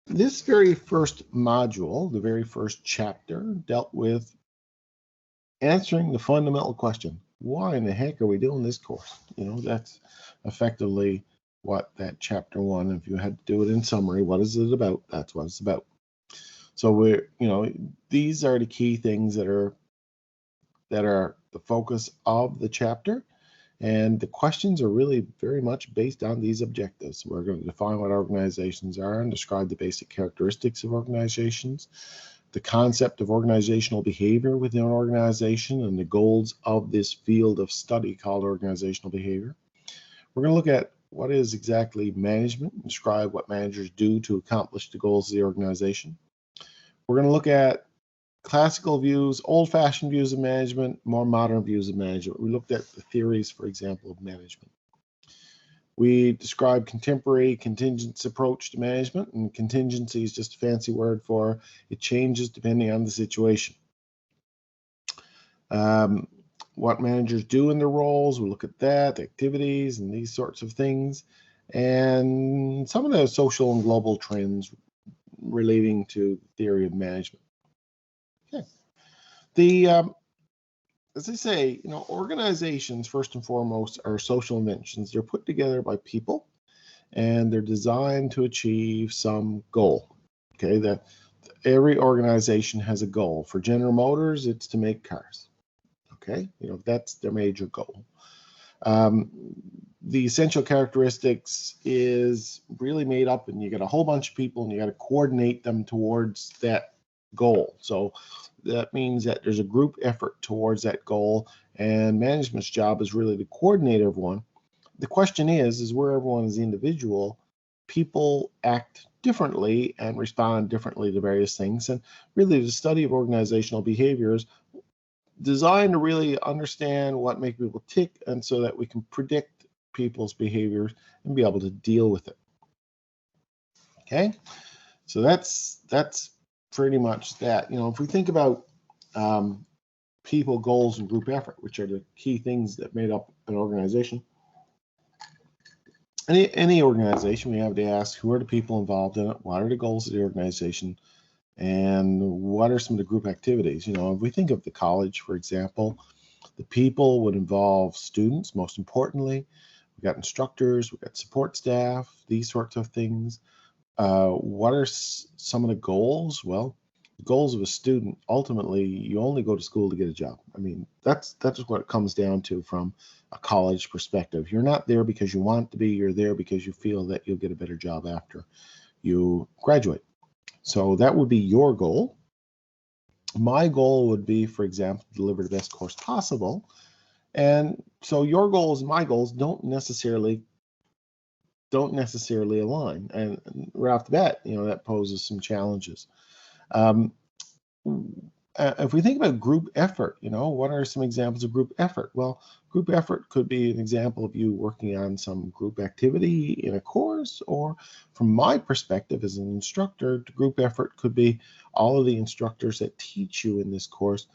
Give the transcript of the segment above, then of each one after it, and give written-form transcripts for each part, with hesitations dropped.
This very first module, the very first chapter, dealt with answering the fundamental question, why in the heck are we doing this course? That's effectively what that chapter 1, if you had to do it in summary, what is it about? That's what it's about. So these are the key things that are the focus of the chapter. And the questions are really very much based on these objectives. We're going to define what organizations are and describe the basic characteristics of organizations, the concept of organizational behavior within an organization, and the goals of this field of study called organizational behavior. We're going to look at what is exactly management and describe what managers do to accomplish the goals of the organization. We're going to look at classical views, old-fashioned views of management, more modern views of management. We looked at the theories, for example, of management. We described contemporary contingent approach to management, and contingency is just a fancy word for it changes depending on the situation. What managers do in their roles, we look at that, activities, and these sorts of things, and some of the social and global trends relating to theory of management. As I say, organizations, first and foremost, are social inventions. They're put together by people, and they're designed to achieve some goal. Okay, that every organization has a goal. For General Motors, it's to make cars. Okay, that's their major goal. The essential characteristics is really made up, and you got a whole bunch of people, and you got to coordinate them towards that goal. So that means that there's a group effort towards that goal, and management's job is really to coordinate everyone. The question is where everyone is individual, people act differently and respond differently to various things. And really the study of organizational behavior is designed to really understand what makes people tick, and so that we can predict people's behaviors and be able to deal with it. Okay, so that's pretty much that. If we think about people, goals, and group effort, which are the key things that made up an organization. Any organization, we have to ask, who are the people involved in it? What are the goals of the organization? And what are some of the group activities? If we think of the college, for example, the people would involve students, most importantly. We've got instructors, we've got support staff, these sorts of things. What are some of the goals? Well, the goals of a student, ultimately, you only go to school to get a job. I mean, that's what it comes down to from a college perspective. You're not there because you want to be, you're there because you feel that you'll get a better job after you graduate. So that would be your goal. My goal would be, for example, to deliver the best course possible. And so your goals and my goals don't necessarily align. And right off the bat, that poses some challenges. If we think about group effort, what are some examples of group effort? Well, group effort could be an example of you working on some group activity in a course, or from my perspective as an instructor, group effort could be all of the instructors that teach you in this course.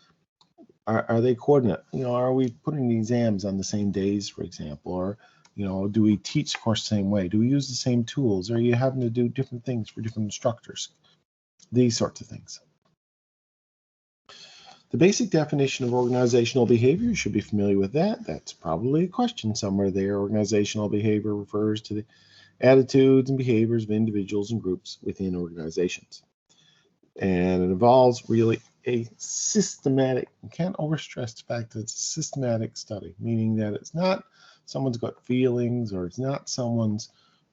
Are they coordinate? Are we putting the exams on the same days, for example, or do we teach the course the same way? Do we use the same tools? Or are you having to do different things for different instructors? These sorts of things. The basic definition of organizational behavior, you should be familiar with that. That's probably a question somewhere there. Organizational behavior refers to the attitudes and behaviors of individuals and groups within organizations. And it involves really a systematic, you can't overstress the fact that it's a systematic study, meaning that it's not someone's got feelings, or it's not someone's,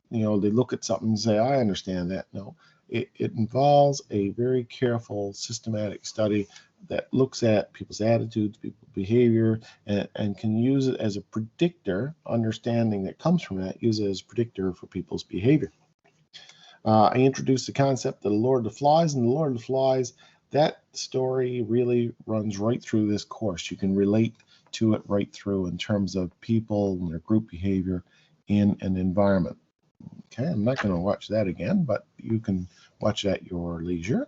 they look at something and say, I understand that. No, it involves a very careful, systematic study that looks at people's attitudes, people's behavior, and can use it as a predictor, understanding that comes from that, use it as a predictor for people's behavior. I introduced the concept of the Lord of the Flies, and the Lord of the Flies, that story really runs right through this course. You can relate to it right through in terms of people and their group behavior in an environment. Okay, I'm not going to watch that again, but you can watch that at your leisure.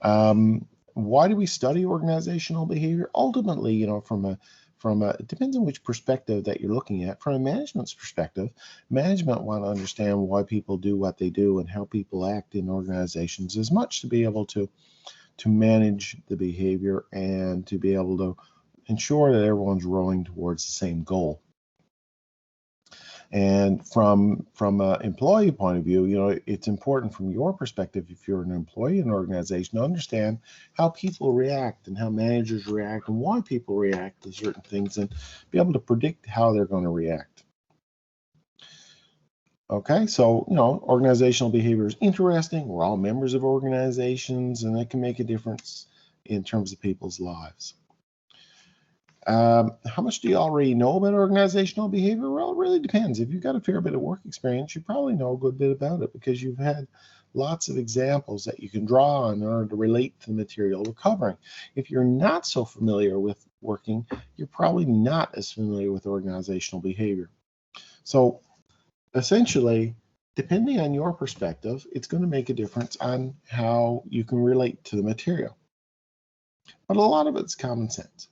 Why do we study organizational behavior? Ultimately, from a it depends on which perspective that you're looking at. From a management's perspective, management want to understand why people do what they do and how people act in organizations as much to be able to manage the behavior and to be able to ensure that everyone's rowing towards the same goal. And from an employee point of view, it's important from your perspective, if you're an employee in an organization, to understand how people react and how managers react and why people react to certain things and be able to predict how they're going to react. Okay, so, organizational behavior is interesting. We're all members of organizations, and it can make a difference in terms of people's lives. How much do you already know about organizational behavior? Well, it really depends. If you've got a fair bit of work experience, you probably know a good bit about it because you've had lots of examples that you can draw on in order to relate to the material we're covering. If you're not so familiar with working, you're probably not as familiar with organizational behavior. So essentially, depending on your perspective, it's going to make a difference on how you can relate to the material. But a lot of it's common sense.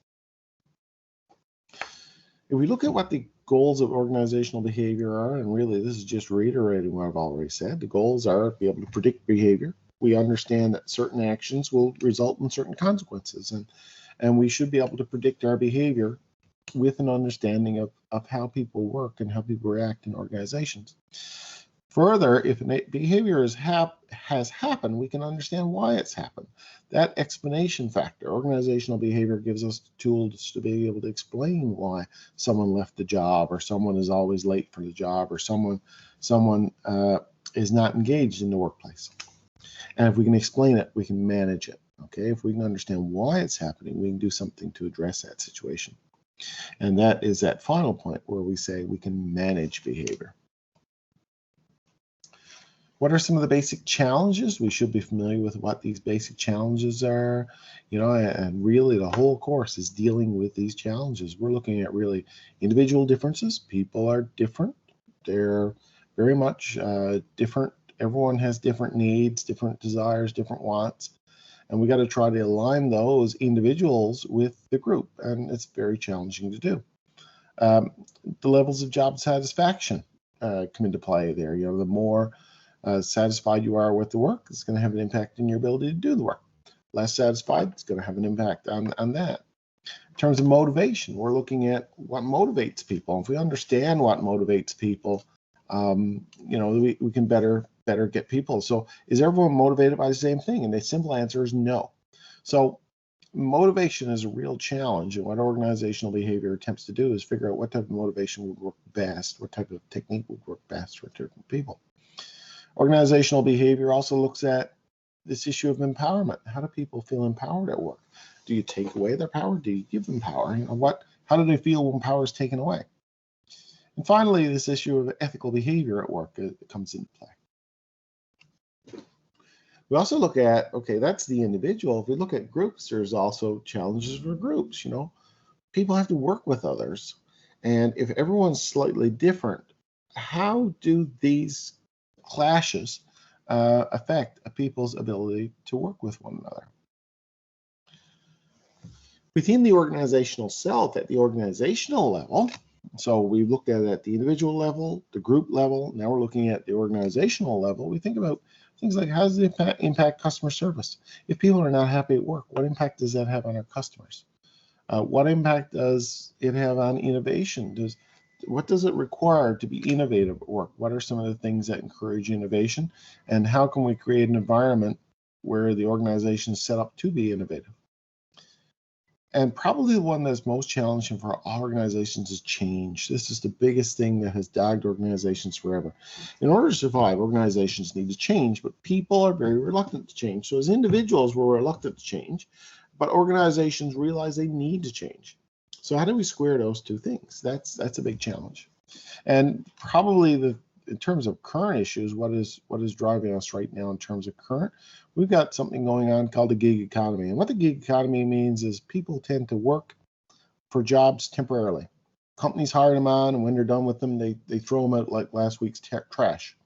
If we look at what the goals of organizational behavior are, and really this is just reiterating what I've already said, the goals are to be able to predict behavior. We understand that certain actions will result in certain consequences, and we should be able to predict our behavior with an understanding of how people work and how people react in organizations. Further, if a behavior has happened, we can understand why it's happened. That explanation factor, organizational behavior, gives us tools to be able to explain why someone left the job, or someone is always late for the job, or someone is not engaged in the workplace. And if we can explain it, we can manage it. Okay, if we can understand why it's happening, we can do something to address that situation. And that is that final point where we say we can manage behavior. What are some of the basic challenges? We should be familiar with what these basic challenges are, and really the whole course is dealing with these challenges. We're looking at really individual differences. People are different. They're very much different. Everyone has different needs, different desires, different wants. And we got to try to align those individuals with the group, and it's very challenging to do. The levels of job satisfaction come into play there. The more satisfied you are with the work, it's going to have an impact on your ability to do the work. Less satisfied, it's going to have an impact on that. In terms of motivation, we're looking at what motivates people. If we understand what motivates people, we can better get people. So is everyone motivated by the same thing? And the simple answer is no. So motivation is a real challenge, and what organizational behavior attempts to do is figure out what type of motivation would work best, what type of technique would work best for different people. Organizational behavior also looks at this issue of empowerment. How do people feel empowered at work? Do you take away their power? Do you give them power? How do they feel when power is taken away? And finally, this issue of ethical behavior at work comes into play. We also look at, okay, that's the individual. If we look at groups, there's also challenges for groups. People have to work with others. And if everyone's slightly different, how do these clashes affect people's ability to work with one another? Within the organizational self, at the organizational level, so we looked at it at the individual level, the group level, now we're looking at the organizational level. We think about things like, how does it impact customer service? If people are not happy at work, what impact does that have on our customers? What impact does it have on innovation? What does it require to be innovative at work? What are some of the things that encourage innovation? And how can we create an environment where the organization is set up to be innovative? And probably the one that's most challenging for all organizations is change. This is the biggest thing that has dogged organizations forever. In order to survive, organizations need to change, but people are very reluctant to change. So as individuals, we're reluctant to change, but organizations realize they need to change. So how do we square those two things? That's a big challenge. And probably in terms of current issues, what is driving us right now in terms of current, we've got something going on called the gig economy. And what the gig economy means is people tend to work for jobs temporarily. Companies hire them on, and when they're done with them, they throw them out like last week's trash.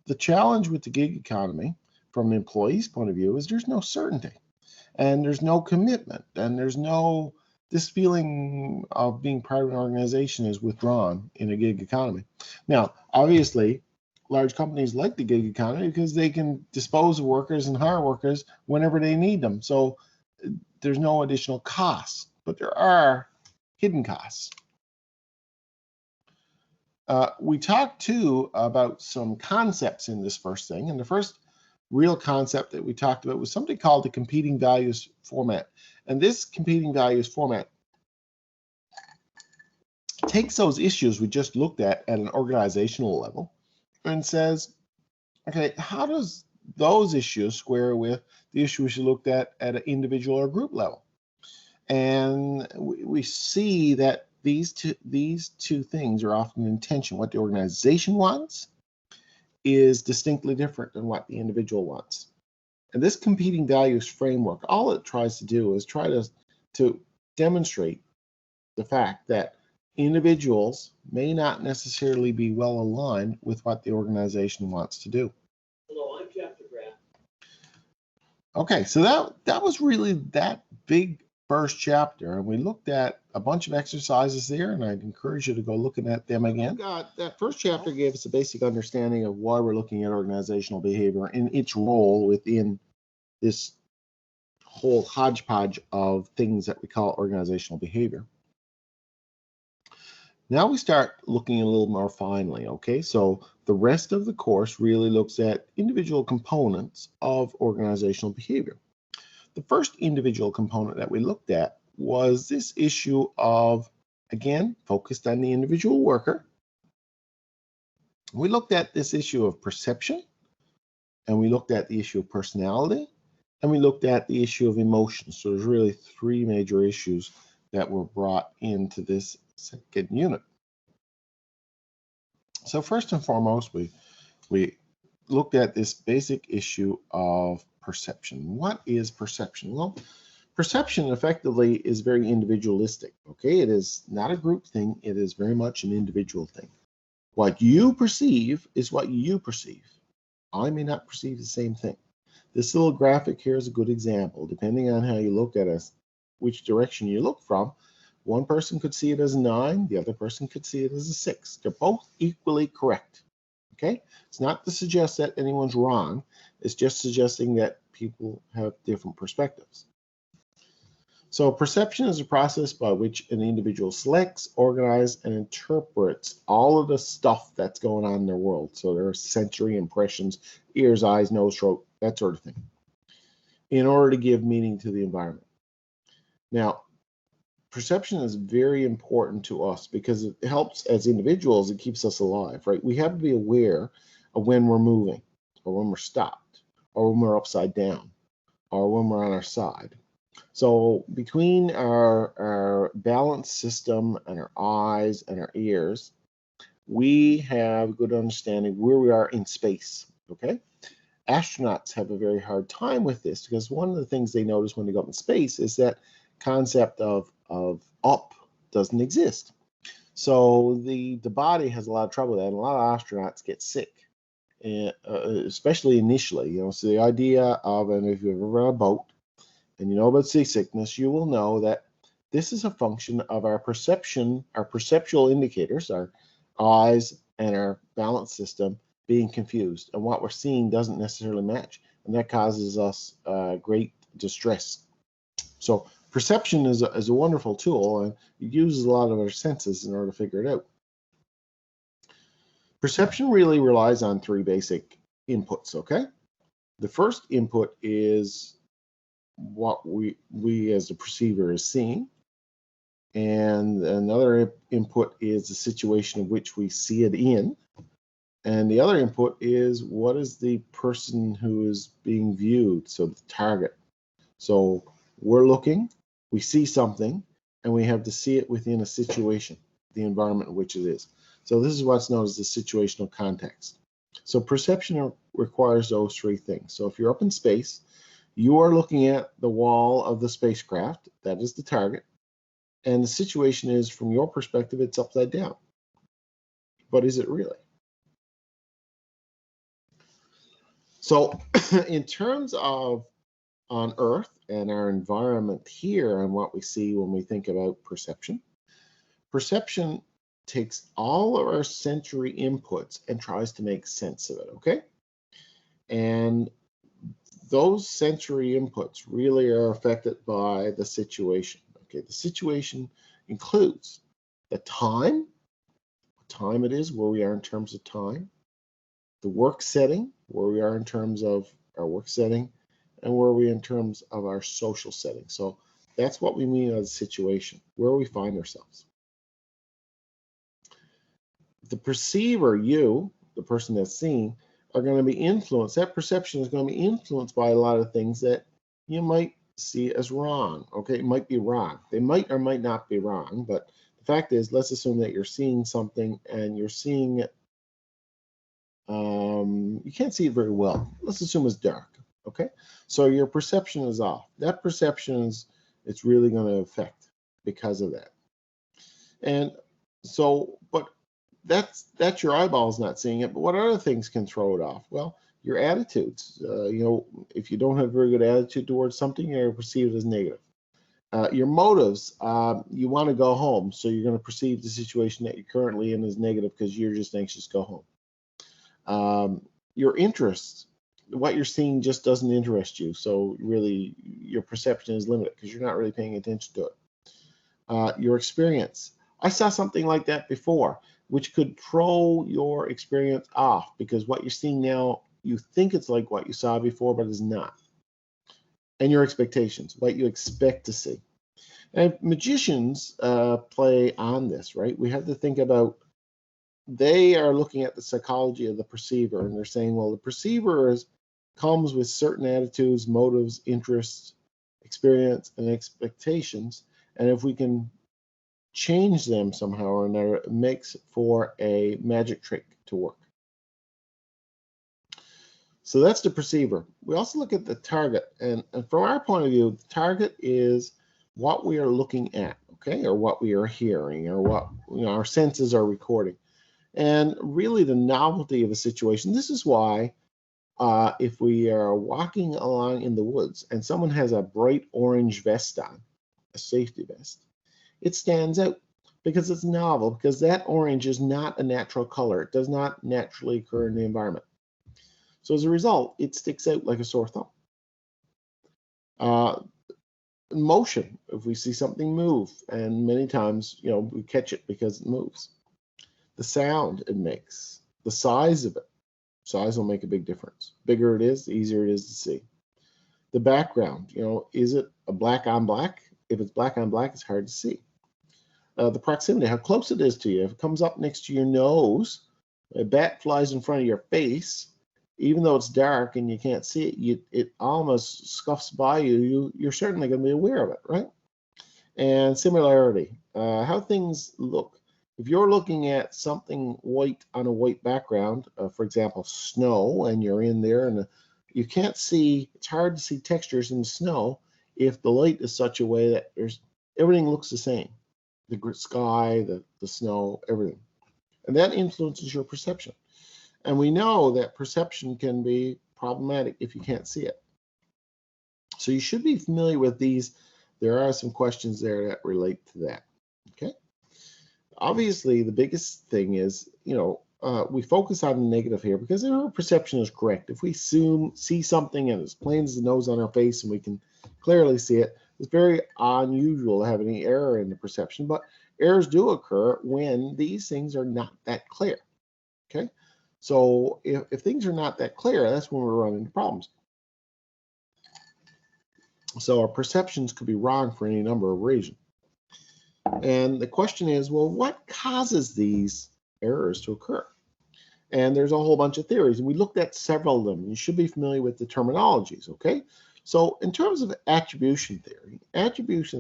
The challenge with the gig economy from an employee's point of view is there's no certainty, and there's no commitment, and there's no this feeling of being part of an organization is withdrawn in a gig economy. Now, obviously, large companies like the gig economy because they can dispose of workers and hire workers whenever they need them. So there's no additional costs, but there are hidden costs. We talked too about some concepts in this first thing, and the first real concept that we talked about was something called the competing values format. And this competing values format takes those issues we just looked at an organizational level and says, okay, how does those issues square with the issues you looked at an individual or group level? And we see that these two things are often in tension. What the organization wants is distinctly different than what the individual wants. And this competing values framework, all it tries to do is try to demonstrate the fact that individuals may not necessarily be well aligned with what the organization wants to do. Hello, I'm Chapter Graph. Okay, so that was really that big first chapter, and we looked at a bunch of exercises there, and I'd encourage you to go looking at them again. That first chapter gave us a basic understanding of why we're looking at organizational behavior and its role within this whole hodgepodge of things that we call organizational behavior. Now we start looking a little more finely, okay? So the rest of the course really looks at individual components of organizational behavior. The first individual component that we looked at was this issue of, again, focused on the individual worker. We looked at this issue of perception, and we looked at the issue of personality, and we looked at the issue of emotion. So there's really three major issues that were brought into this second unit. So first and foremost, we looked at this basic issue of perception. What is perception? Well, perception effectively is very individualistic, okay? It is not a group thing. It is very much an individual thing. What you perceive is what you perceive. I may not perceive the same thing. This little graphic here is a good example. Depending on how you look at us, which direction you look from, one person could see it as a 9, the other person could see it as a 6. They're both equally correct, okay? It's not to suggest that anyone's wrong. It's just suggesting that people have different perspectives. So perception is a process by which an individual selects, organizes, and interprets all of the stuff that's going on in their world. So there are sensory impressions, ears, eyes, nose, throat, that sort of thing, in order to give meaning to the environment. Now, perception is very important to us because it helps as individuals. It keeps us alive, right? We have to be aware of when we're moving, or when we're stopped, or when we're upside down, or when we're on our side. So between our balance system and our eyes and our ears, we have a good understanding where we are in space, okay? Astronauts have a very hard time with this because one of the things they notice when they go up in space is that concept of up doesn't exist. So the body has a lot of trouble with that, and a lot of astronauts get sick, especially initially. You know, so the idea of, and if you've ever run a boat and you know about seasickness, you will know that this is a function of our perception, our perceptual indicators, our eyes and our balance system being confused, and what we're seeing doesn't necessarily match, and that causes us great distress. So perception is a wonderful tool, and it uses a lot of our senses in order to figure it out. Perception really relies on three basic inputs, okay? The first input is what we as the perceiver is seeing, and another input is the situation in which we see it in, and the other input is what is the person who is being viewed, so the target. So we're looking, we see something, and we have to see it within a situation, the environment in which it is. So this is what's known as the situational context. So perception requires those three things. So if you're up in space, you are looking at the wall of the spacecraft, that is the target, and the situation is, from your perspective, it's upside down. But is it really? So in terms of on Earth and our environment here and what we see when we think about perception. Perception takes all of our sensory inputs and tries to make sense of it, okay? And those sensory inputs really are affected by the situation, okay? The situation includes the time, what time it is, where we are in terms of time, the work setting, where we are in terms of our work setting, and where we are in terms of our social setting. So that's what we mean by the situation, where we find ourselves. The perceiver, you, the person that's seeing, are going to be influenced. That perception is going to be influenced by a lot of things that you might see as wrong. Okay, it might be wrong. They might or might not be wrong, but the fact is, let's assume that you're seeing something and you're seeing it. You can't see it very well. Let's assume it's dark. Okay, so your perception is off. That perception is, it's really going to affect because of that. And so, but that's your eyeballs not seeing it. But what other things can throw it off? Well, your attitudes. You know, if you don't have a very good attitude towards something, you're perceived as negative. Your motives. You want to go home, so you're going to perceive the situation that you're currently in as negative because you're just anxious to go home. Your interests. What you're seeing just doesn't interest you, so really your perception is limited because you're not really paying attention to it. Your experience. I saw something like that before, which could throw your experience off because what you're seeing now, you think it's like what you saw before, but it's not. And your expectations, what you expect to see. And magicians play on this, right? We have to think about, they are looking at the psychology of the perceiver, and they're saying, well, the perceiver comes with certain attitudes, motives, interests, experience, and expectations. And if we can change them somehow or another, it makes for a magic trick to work. So that's the perceiver. We also look at the target, and from our point of view, the target is what we are looking at, okay, or what we are hearing, or what our senses are recording, and really the novelty of a situation. This is why if we are walking along in the woods and someone has a bright orange vest on, a safety vest, it stands out because it's novel, because that orange is not a natural color. It does not naturally occur in the environment. So as a result, it sticks out like a sore thumb. Motion, if we see something move, and many times, we catch it because it moves. The sound it makes, the size of it. Size will make a big difference. Bigger it is, the easier it is to see. The background, is it a black on black? If it's black on black, it's hard to see. The proximity, how close it is to you. If it comes up next to your nose, a bat flies in front of your face, even though it's dark and you can't see it, it almost scuffs by you. You're certainly going to be aware of it, right? And similarity, how things look. If you're looking at something white on a white background, for example, snow, and you're in there and you can't see, it's hard to see textures in the snow if the light is such a way that everything looks the same. The sky, the snow, everything. And that influences your perception. And we know that perception can be problematic if you can't see it. So you should be familiar with these. There are some questions there that relate to that, okay? Obviously, the biggest thing is, we focus on the negative here because our perception is correct. If we see something and it's plain as the nose on our face and we can clearly see it, it's very unusual to have any error in the perception, but errors do occur when these things are not that clear, okay? So if things are not that clear, that's when we're running into problems. So our perceptions could be wrong for any number of reasons. And the question is, well, what causes these errors to occur? And there's a whole bunch of theories, and we looked at several of them. You should be familiar with the terminologies, okay? So in terms of attribution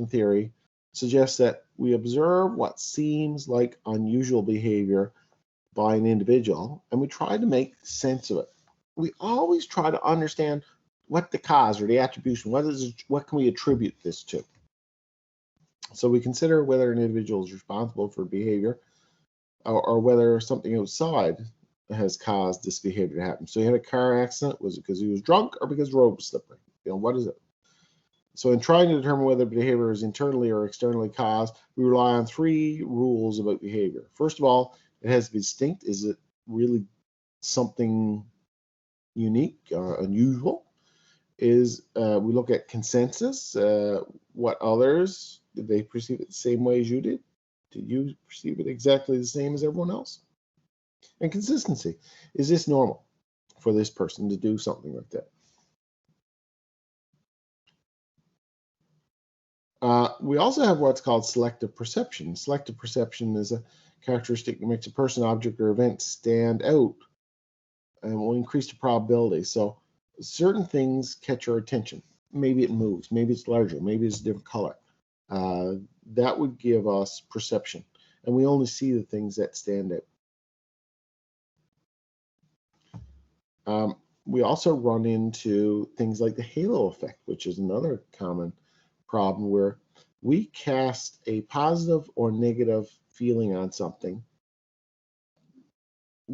theory suggests that we observe what seems like unusual behavior by an individual, and we try to make sense of it. We always try to understand what the cause or the attribution, what can we attribute this to? So we consider whether an individual is responsible for behavior or whether something outside has caused this behavior to happen. So you had a car accident, was it because he was drunk or because the road was slippery? What is it? So in trying to determine whether behavior is internally or externally caused, we rely on 3 rules about behavior. First of all, it has to be distinct. Is it really something unique or unusual? We look at consensus. What others, did they perceive it the same way as you did? Did you perceive it exactly the same as everyone else? And consistency. Is this normal for this person to do something like that? We also have what's called selective perception. Selective perception is a characteristic that makes a person, object, or event stand out and will increase the probability. So certain things catch our attention. Maybe it moves, maybe it's larger, maybe it's a different color. That would give us perception. And we only see the things that stand out. We also run into things like the halo effect, which is another common problem where we cast a positive or negative feeling on something.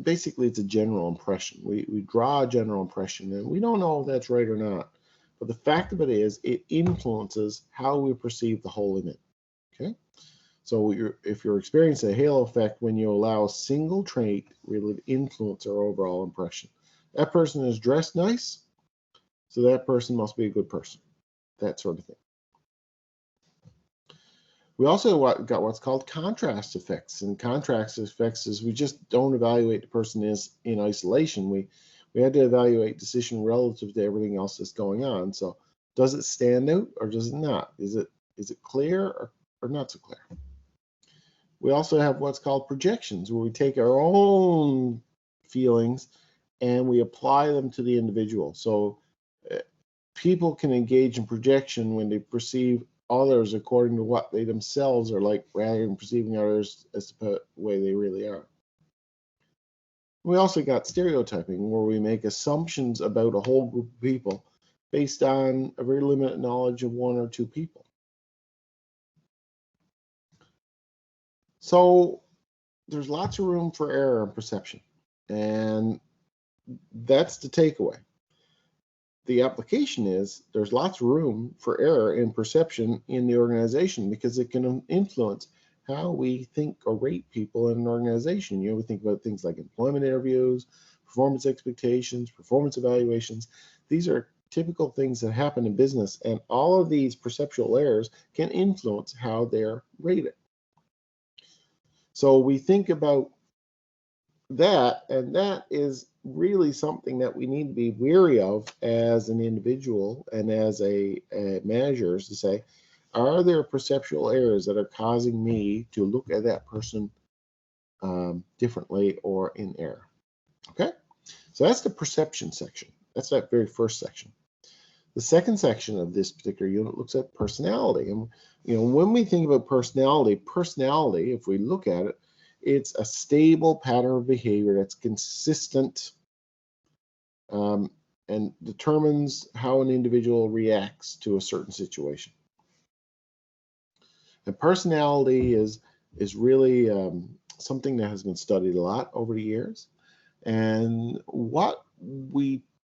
Basically, it's a general impression. We draw a general impression, and we don't know if that's right or not. But the fact of it is, it influences how we perceive the whole image. Okay? So if you're experiencing a halo effect when you allow a single trait really to influence our overall impression. That person is dressed nice, so that person must be a good person. That sort of thing. We also got what's called contrast effects. And contrast effects is we just don't evaluate the person as in isolation. We had to evaluate decision relative to everything else that's going on. So does it stand out or does it not? Is it clear or not so clear? We also have what's called projections, where we take our own feelings and we apply them to the individual. So people can engage in projection when they perceive others according to what they themselves are like, rather than perceiving others as the way they really are. We also got stereotyping, where we make assumptions about a whole group of people based on a very limited knowledge of 1 or 2 people. So there's lots of room for error in perception, and that's the takeaway. The application is there's lots of room for error in perception in the organization because it can influence how we think or rate people in an organization. We think about things like employment interviews, performance expectations, performance evaluations. These are typical things that happen in business, and all of these perceptual errors can influence how they're rated. So we think about that, and that is really something that we need to be wary of as an individual and as a managers, to say, are there perceptual errors that are causing me to look at that person differently or in error? Okay, so that's the perception section. That's that very first section. The second section of this particular unit looks at personality. And when we think about personality, if we look at it, it's a stable pattern of behavior that's consistent and determines how an individual reacts to a certain situation. And personality is really something that has been studied a lot over the years. And what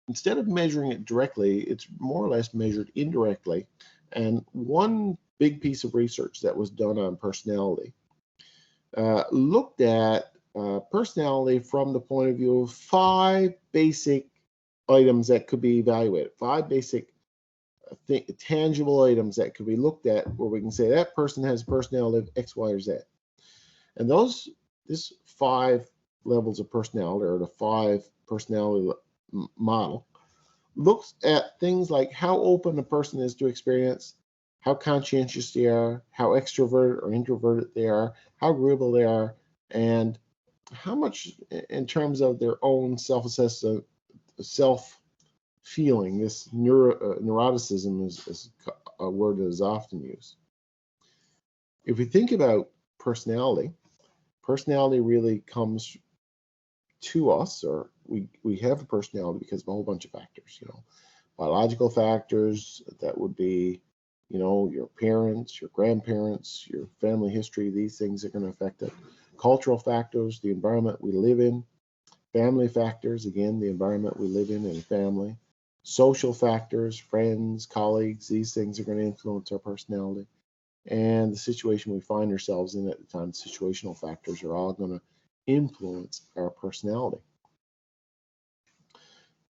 instead of measuring it directly, it's more or less measured indirectly. And one big piece of research that was done on personality looked at personality from the point of view of 5 basic items that could be evaluated, 5 basic tangible items that could be looked at, where we can say that person has a personality of X, Y, or Z. And this 5 levels of personality, or the 5 personality model, looks at things like how open a person is to experience, how conscientious they are, how extroverted or introverted they are, how agreeable they are, and how much in terms of their own self-assessment, self-feeling. This neuroticism is a word that is often used. If we think about personality really comes to us, or we have a personality because of a whole bunch of factors. Biological factors, that would be your parents, your grandparents, your family history. These things are going to affect it. Cultural factors, the environment we live in. Family factors, again, the environment we live in and family. Social factors, friends, colleagues, these things are going to influence our personality. And the situation we find ourselves in at the time, situational factors, are all going to influence our personality.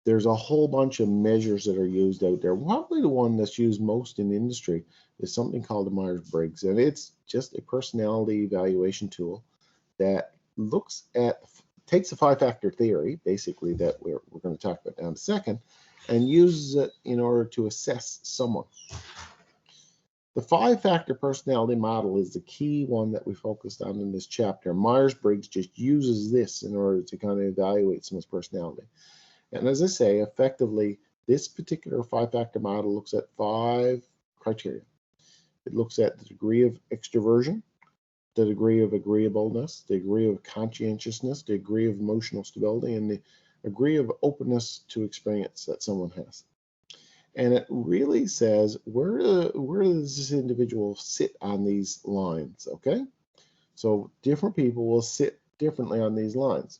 There's a whole bunch of measures that are used out there. Probably the one that's used most in industry is something called the Myers-Briggs, and it's just a personality evaluation tool that takes a five-factor theory, basically, that we're going to talk about now in a second, and uses it in order to assess someone. The five-factor personality model is the key one that we focused on in this chapter. Myers-Briggs just uses this in order to kind of evaluate someone's personality. And as I say, effectively, this particular five-factor model looks at 5 criteria. It looks at the degree of extroversion, the degree of agreeableness, the degree of conscientiousness, the degree of emotional stability, and the degree of openness to experience that someone has. And it really says, where does this individual sit on these lines, okay? So different people will sit differently on these lines.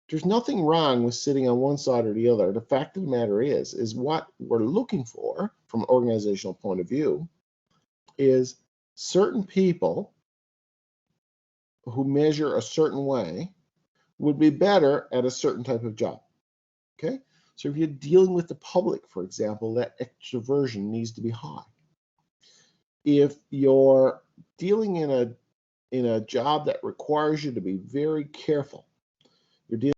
There's nothing wrong with sitting on one side or the other. The fact of the matter is what we're looking for from an organizational point of view is certain people who measure a certain way would be better at a certain type of job, okay? So if you're dealing with the public, for example, that extroversion needs to be high. If you're dealing in a job that requires you to be very careful, you're dealing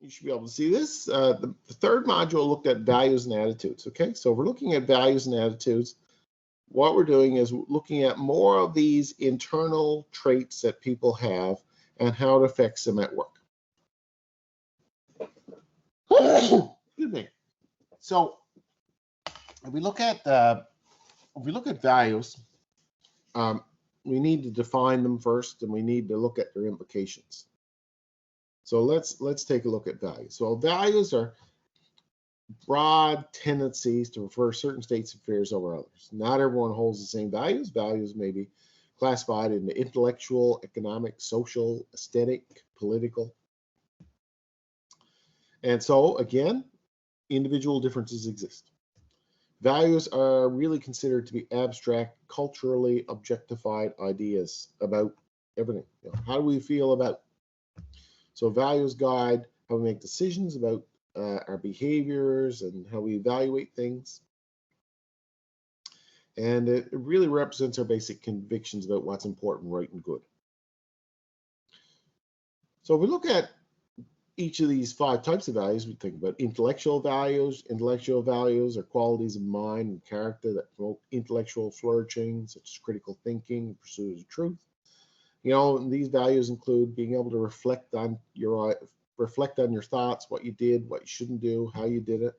you should be able to see this. The third module looked at values and attitudes. Okay, so if we're looking at values and attitudes, what we're doing is looking at more of these internal traits that people have and how it affects them at work. Excuse me. So if we look at values, we need to define them first, and we need to look at their implications. So let's take a look at values. So values are broad tendencies to prefer certain states of affairs over others. Not everyone holds the same values. Values may be classified into intellectual, economic, social, aesthetic, political. And so, again, individual differences exist. Values are really considered to be abstract, culturally objectified ideas about everything. How do we feel about? So values guide how we make decisions about our behaviors and how we evaluate things. And it really represents our basic convictions about what's important, right, and good. So if we look at each of these 5 types of values, we think about intellectual values. Intellectual values are qualities of mind and character that promote intellectual flourishing, such as critical thinking and pursuit of truth. These values include being able to reflect on your thoughts, what you did, what you shouldn't do, how you did it,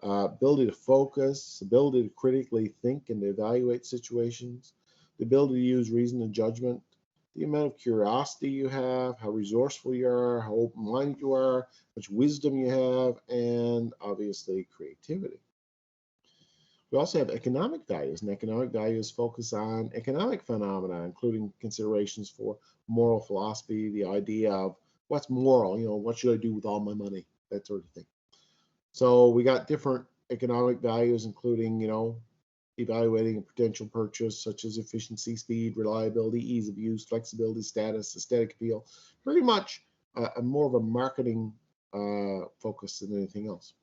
ability to focus, ability to critically think and to evaluate situations, the ability to use reason and judgment, the amount of curiosity you have, how resourceful you are, how open-minded you are, how much wisdom you have, and obviously creativity. We also have economic values, and economic values focus on economic phenomena, including considerations for moral philosophy, the idea of what's moral, what should I do with all my money, that sort of thing. So we got different economic values, including, evaluating a potential purchase, such as efficiency, speed, reliability, ease of use, flexibility, status, aesthetic appeal, pretty much more of a marketing focus than anything else.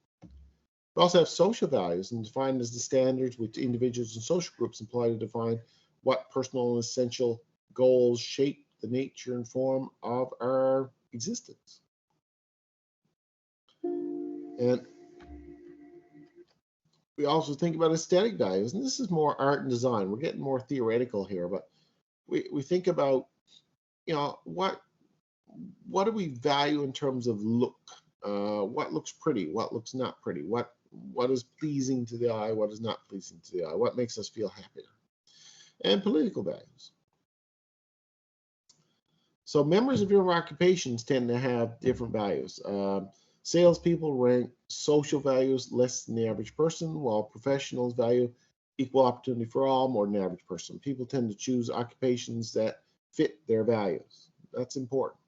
We also have social values, and defined as the standards which individuals and social groups employ to define what personal and essential goals shape the nature and form of our existence. And we also think about aesthetic values, and this is more art and design. We're getting more theoretical here, but we think about, what do we value in terms of look? What looks pretty? What looks not pretty? What is pleasing to the eye? What is not pleasing to the eye? What makes us feel happier? And political values. So members of your occupations tend to have different values. Salespeople rank social values less than the average person, while professionals value equal opportunity for all more than the average person. People tend to choose occupations that fit their values. That's important.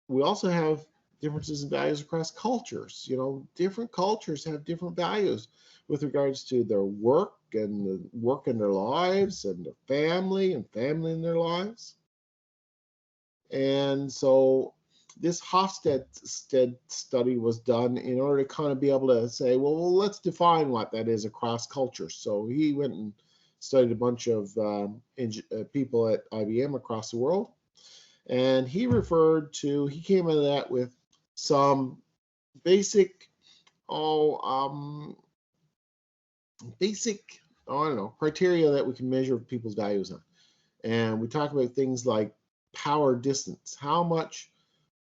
We also have differences in values across cultures. Different cultures have different values with regards to their work and the work in their lives, and their family and family in their lives. And so this Hofstede study was done in order to kind of be able to say, well, let's define what that is across cultures. So he went and studied a bunch of people at IBM across the world. And he came out of that with some basic, criteria that we can measure people's values on. And we talk about things like power distance. How much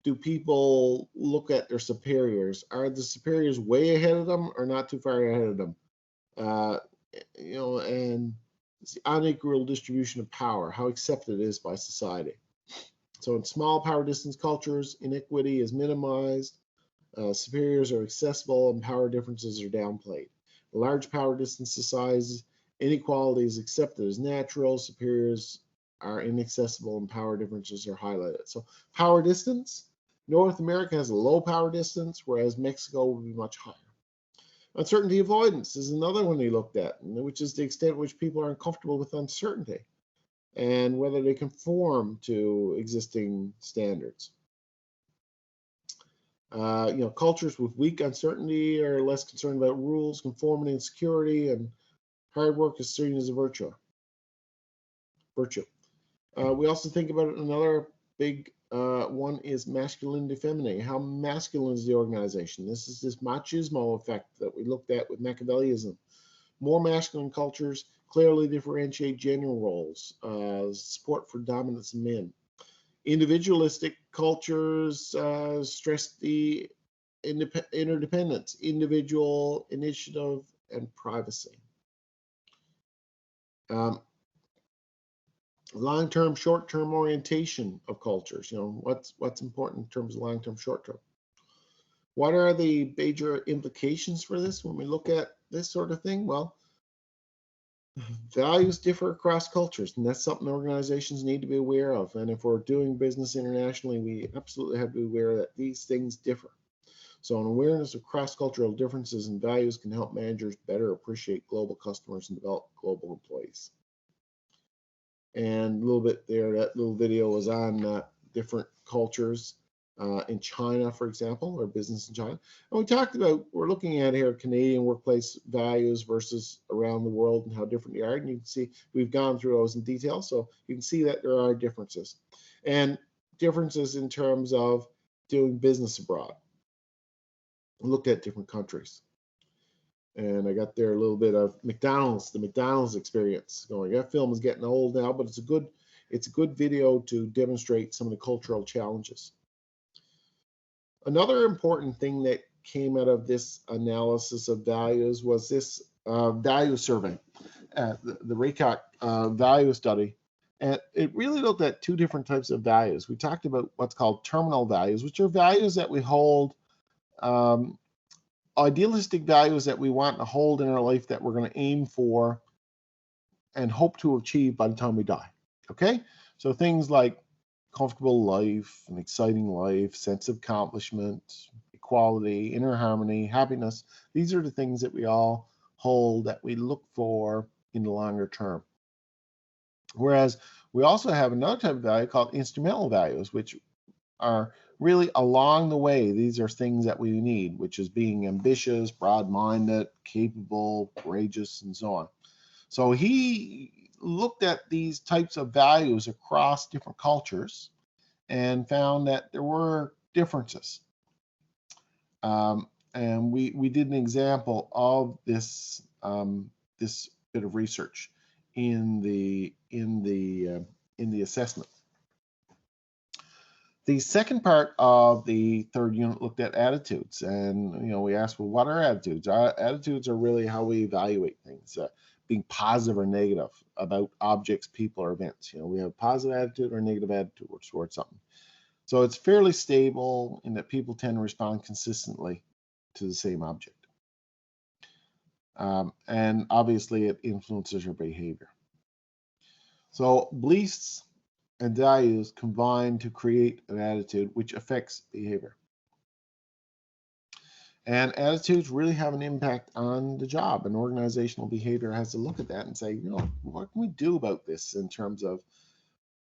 do people look at their superiors? Are the superiors way ahead of them or not too far ahead of them? And it's the unequal distribution of power, how accepted it is by society. So in small power distance cultures, inequity is minimized, superiors are accessible, and power differences are downplayed. In large power distance societies, inequality is accepted as natural, superiors are inaccessible, and power differences are highlighted. So power distance, North America has a low power distance, whereas Mexico would be much higher. Uncertainty avoidance is another one we looked at, which is the extent to which people are uncomfortable with uncertainty and whether they conform to existing standards. Cultures with weak uncertainty are less concerned about rules, conformity, and security, and hard work is seen as a virtue. We also think about another big One is masculinity, femininity. How masculine is the organization? This is this machismo effect that we looked at with Machiavellism. More masculine cultures clearly differentiate gender roles, support for dominance in men. Individualistic cultures stress the interdependence, individual initiative, and privacy. Long-term, short-term orientation of cultures. You know, what's important in terms of long-term, short-term. What are the major implications for this when we look at this sort of thing? Well, values differ across cultures, and that's something organizations need to be aware of. And if we're doing business internationally, we absolutely have to be aware that these things differ. So an awareness of cross-cultural differences in values can help managers better appreciate global customers and develop global employees. And a little bit there, that little video was on different cultures in China, for example, or business in China. And we talked about, we're looking at here Canadian workplace values versus around the world and how different they are. And you can see we've gone through those in detail. So you can see that there are differences. And differences in terms of doing business abroad. We looked at different countries. And I got there a little bit of McDonald's, the McDonald's experience going. That film is getting old now, but it's a good video to demonstrate some of the cultural challenges. Another important thing that came out of this analysis of values was this value survey, the RACOC value study. And it really looked at two different types of values. We talked about what's called terminal values, which are values that we hold, idealistic values that we want to hold in our life that we're going to aim for and hope to achieve by the time we die. Okay? So things like comfortable life, an exciting life, sense of accomplishment, equality, inner harmony, happiness. These are the things that we all hold that we look for in the longer term. Whereas we also have another type of value called instrumental values, which are really along the way. These are things that we need, which is being ambitious, broad-minded, capable, courageous, and so on. So he looked at these types of values across different cultures and found that there were differences. And we did an example of this this bit of research in the assessment. The second part of the third unit looked at attitudes, and we asked, well, what are attitudes? Our attitudes are really how we evaluate things, being positive or negative about objects, people, or events. We have a positive attitude or a negative attitude towards something. So it's fairly stable in that people tend to respond consistently to the same object, and obviously it influences your behavior. So beliefs and values combine to create an attitude which affects behavior. And attitudes really have an impact on the job, and organizational behavior has to look at that and say, what can we do about this in terms of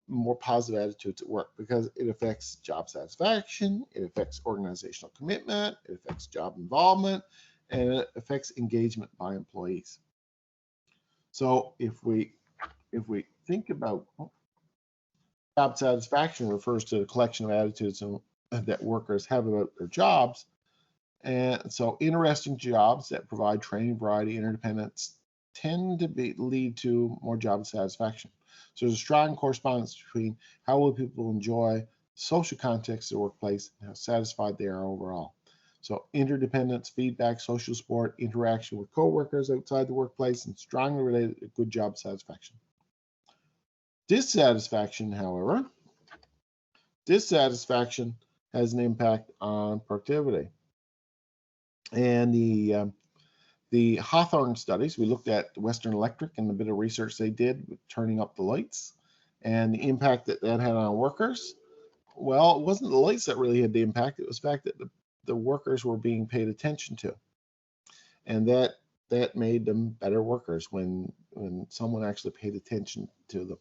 more positive attitudes at work? Because it affects job satisfaction, it affects organizational commitment, it affects job involvement, and it affects engagement by employees. So if we think about job satisfaction, refers to the collection of attitudes that workers have about their jobs. And so interesting jobs that provide training, variety, interdependence tend to lead to more job satisfaction. So there's a strong correspondence between how will people enjoy social context of the workplace and how satisfied they are overall. So interdependence, feedback, social support, interaction with coworkers outside the workplace, and strongly related to good job satisfaction. Dissatisfaction, however, has an impact on productivity. And the Hawthorne studies, we looked at Western Electric and the bit of research they did with turning up the lights and the impact that had on workers. Well, it wasn't the lights that really had the impact. It was the fact that the workers were being paid attention to. And that made them better workers when someone actually paid attention to them.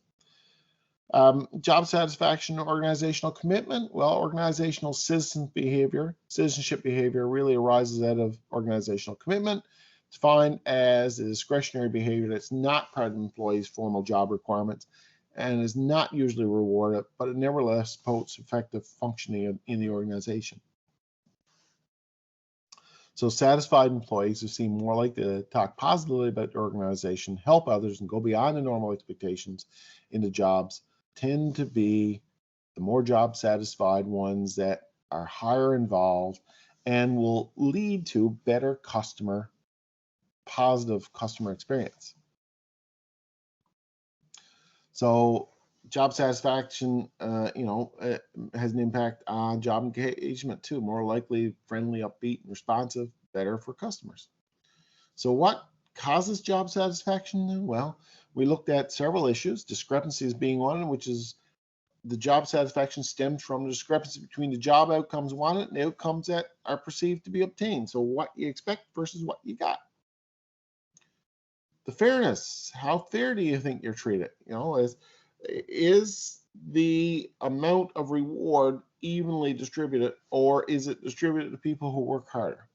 Job satisfaction, organizational commitment. Well, organizational citizenship behavior really arises out of organizational commitment, defined as a discretionary behavior that's not part of the employee's formal job requirements and is not usually rewarded, but it nevertheless supports effective functioning in the organization. So satisfied employees who seem more likely to talk positively about their organization, help others, and go beyond the normal expectations into jobs tend to be the more job satisfied ones that are higher involved and will lead to better positive customer experience. So job satisfaction, has an impact on job engagement too. More likely, friendly, upbeat, and responsive, better for customers. So what causes job satisfaction? Well, we looked at several issues, discrepancies being one, which is the job satisfaction stems from the discrepancy between the job outcomes wanted and the outcomes that are perceived to be obtained. So what you expect versus what you got. The fairness, how fair do you think you're treated? Is the amount of reward evenly distributed, or is it distributed to people who work harder?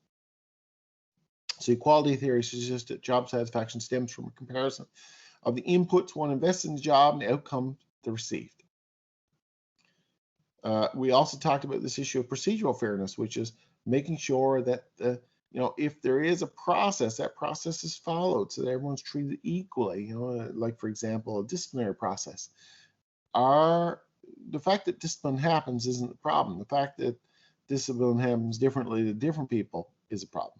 So equality theory suggests that job satisfaction stems from a comparison of the inputs one invests in the job and the outcome they received. We also talked about this issue of procedural fairness, which is making sure that if there is a process, that process is followed so that everyone's treated equally. Like for example, a disciplinary process. The fact that discipline happens isn't the problem. The fact that discipline happens differently to different people is a problem.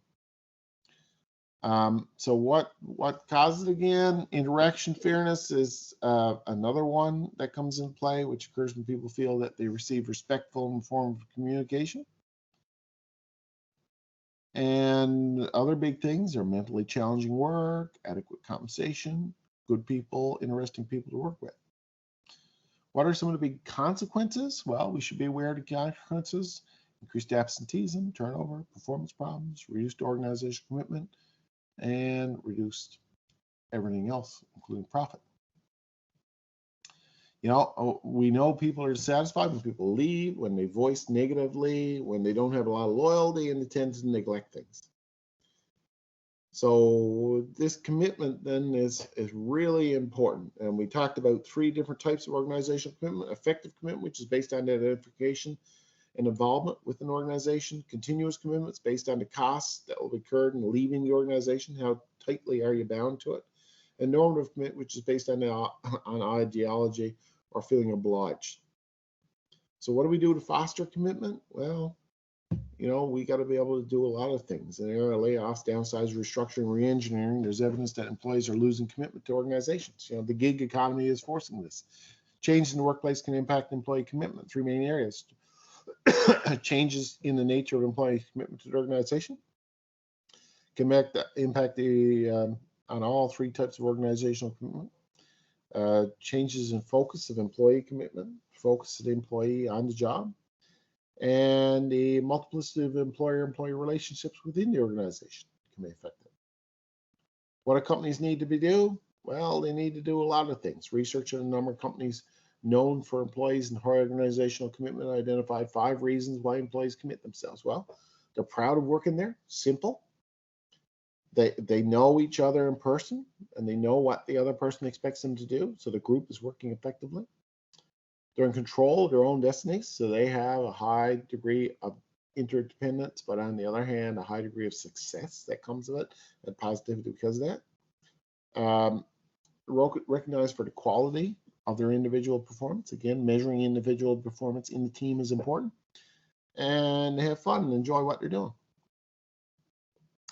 So what causes it again? Interaction fairness is another one that comes into play, which occurs when people feel that they receive respectful and informed communication. And other big things are mentally challenging work, adequate compensation, good people, interesting people to work with. What are some of the big consequences? Well, we should be aware of the consequences: increased absenteeism, turnover, performance problems, reduced organizational commitment, and reduced everything else, including profit. We know people are dissatisfied when people leave, when they voice negatively, when they don't have a lot of loyalty, and they tend to neglect things. So this commitment then is really important. And we talked about 3 different types of organizational commitment: effective commitment, which is based on identification and involvement with an organization; continuous commitments based on the costs that will be incurred in leaving the organization, how tightly are you bound to it; and normative commitment, which is based on ideology or feeling obliged. So what do we do to foster commitment? Well, we got to be able to do a lot of things. In the area of layoffs, downsizing, restructuring, re-engineering, there's evidence that employees are losing commitment to organizations. The gig economy is forcing this. Change in the workplace can impact employee commitment. 3 main areas: changes in the nature of employee commitment to the organization can impact on all 3 types of organizational commitment. Changes in focus of employee commitment, focus of the employee on the job, and the multiplicity of employer-employee relationships within the organization can be affected. What do companies need to do? Well, they need to do a lot of things. Research on a number of companies known for employees and high organizational commitment identified 5 reasons why employees commit themselves. Well, they're proud of working there. Simple. They know each other in person, and they know what the other person expects them to do, so the group is working effectively. They're in control of their own destinies, so they have a high degree of interdependence, but on the other hand, a high degree of success that comes with it, and positivity because of that. Recognized for the quality of their individual performance. Again, measuring individual performance in the team is important. And they have fun and enjoy what they're doing.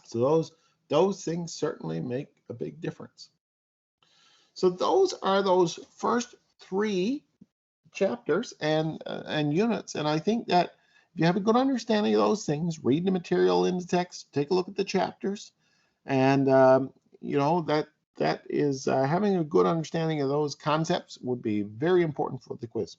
So those things certainly make a big difference. So those are those first 3 chapters and units. And I think that if you have a good understanding of those things, read the material in the text, take a look at the chapters, and that is having a good understanding of those concepts would be very important for the quiz.